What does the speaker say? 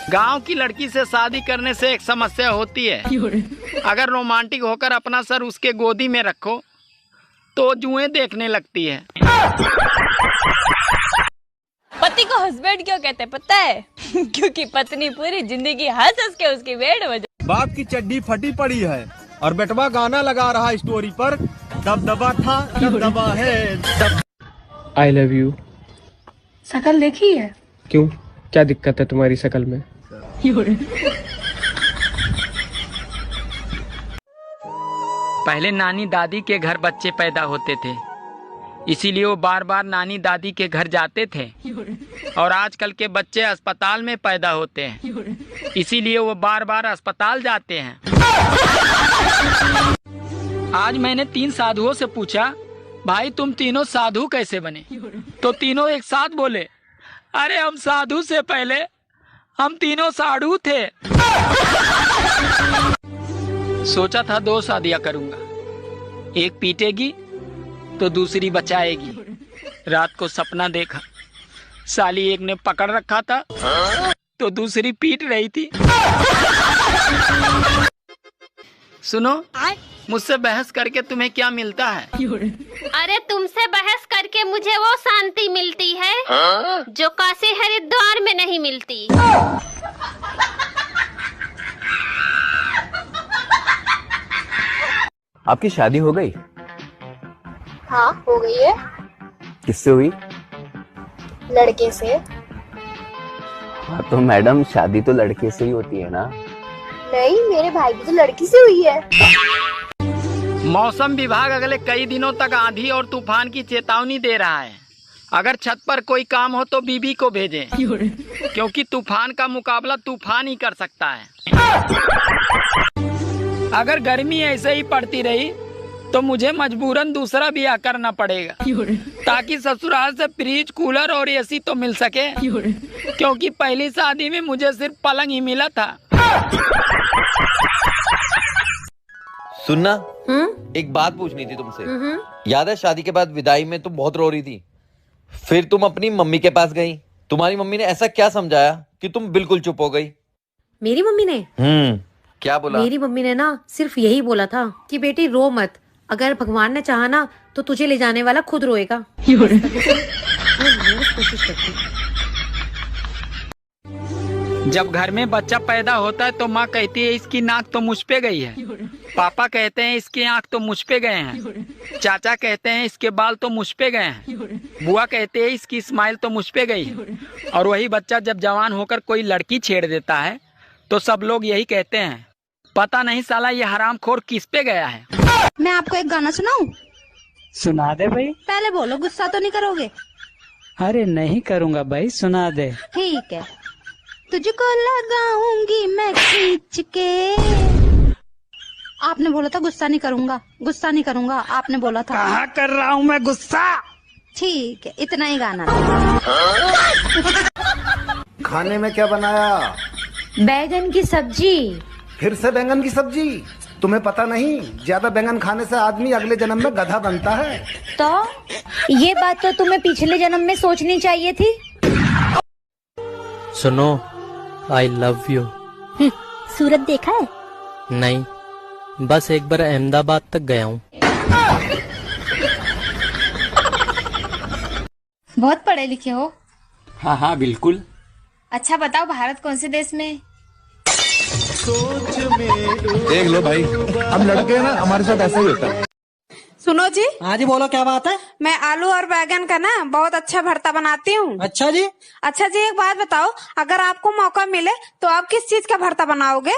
गांव की लड़की से शादी करने से एक समस्या होती है, अगर रोमांटिक होकर अपना सर उसके गोदी में रखो तो जुएं देखने लगती है। पति को हस्बैंड क्यों कहते हैं पता है? क्योंकि पत्नी पूरी जिंदगी हंस हंस के उसकी वेट बजा। बाप की चड्डी फटी पड़ी है और बेटवा गाना लगा रहा स्टोरी पर, दबदबा था दबदबा है। I love you. शकल देखी है? क्यों, क्या दिक्कत है तुम्हारी शकल में? पहले नानी दादी के घर बच्चे पैदा होते थे, इसीलिए वो बार बार नानी दादी के घर जाते थे। और आजकल के बच्चे अस्पताल में पैदा होते हैं, इसीलिए वो बार बार अस्पताल जाते हैं। आज मैंने 3 साधुओं से पूछा, भाई तुम तीनों साधु कैसे बने? तो तीनों एक साथ बोले, अरे हम साधु से पहले हम तीनों साधु थे। सोचा था 2 शादियां करूंगा, एक पीटेगी तो दूसरी बचाएगी। रात को सपना देखा, साली एक ने पकड़ रखा था तो दूसरी पीट रही थी। सुनो, मुझसे बहस करके तुम्हें क्या मिलता है? अरे तुमसे बहस करके मुझे वो शांति मिलती है जो काशी हरिद्वार में नहीं मिलती। आपकी शादी हो गई? हाँ हो गई है। किससे हुई? लड़के से। हाँ तो मैडम, शादी तो लड़के से ही होती है ना? नहीं, मेरे भाई की तो लड़की से हुई है। मौसम विभाग अगले कई दिनों तक आंधी और तूफान की चेतावनी दे रहा है। अगर छत पर कोई काम हो तो बीबी को भेजें, क्योंकि तूफान का मुकाबला तूफान ही कर सकता है। अगर गर्मी ऐसे ही पड़ती रही तो मुझे मजबूरन दूसरा ब्याह करना पड़ेगा, ताकि ससुराल से फ्रिज, कूलर और एसी तो मिल सके, क्योंकि पहली शादी में मुझे सिर्फ पलंग ही मिला था। सुनना, एक बात पूछनी थी तुमसे। याद है शादी के बाद विदाई में तुम बहुत रो रही थी, फिर तुम अपनी मम्मी के पास गई। तुम्हारी मम्मी ने ऐसा क्या समझाया कि तुम बिल्कुल चुप हो गई? मेरी मम्मी ने? क्या बोला? मेरी मम्मी ने ना सिर्फ यही बोला था कि बेटी रो मत, अगर भगवान ने चाहा ना तो तुझे ले जाने वाला खुद रोएगा। कोशिश करती। जब घर में बच्चा पैदा होता है तो माँ कहती है इसकी नाक तो मुझ पे गई है, पापा कहते हैं इसकी आँख तो मुझ पे गए हैं, चाचा कहते हैं इसके बाल तो मुझ पे गए हैं, बुआ कहते हैं इसकी स्माइल तो मुझ पे गई है। और वही बच्चा जब जवान होकर कोई लड़की छेड़ देता है तो सब लोग यही कहते हैं, पता नहीं साला ये हरामखोर किस पे गया है। मैं आपको एक गाना सुनाऊं? सुना दे भाई। पहले बोलो, गुस्सा तो नहीं करोगे? अरे नहीं करूँगा भाई, सुना दे। ठीक है। तुझको लगाऊंगी मैं खींच के। आपने बोला था गुस्सा नहीं करूंगा, गुस्सा नहीं करूंगा, आपने बोला था। कहाँ कर रहा हूँ मैं गुस्सा? ठीक है, इतना ही गाना। खाने में क्या बनाया? बैगन की सब्जी। फिर से बैंगन की सब्जी? तुम्हें पता नहीं, ज्यादा बैंगन खाने से आदमी अगले जन्म में गधा बनता है। तो ये बात तो तुम्हें पिछले जन्म में सोचनी चाहिए थी। सुनो, आई लव यू। सूरत देखा है? नहीं, बस एक बार अहमदाबाद तक गया हूँ। बहुत पढ़े लिखे हो? हाँ हाँ बिल्कुल। अच्छा बताओ, भारत कौन से देश में? देख लो भाई, हम लड़के हैं ना, हमारे साथ ऐसा ही होता है। सुनो जी। हाँ जी बोलो, क्या बात है? मैं आलू और बैगन का ना बहुत अच्छा भरता बनाती हूँ। अच्छा जी। अच्छा जी, एक बात बताओ, अगर आपको मौका मिले तो आप किस चीज का भरता बनाओगे?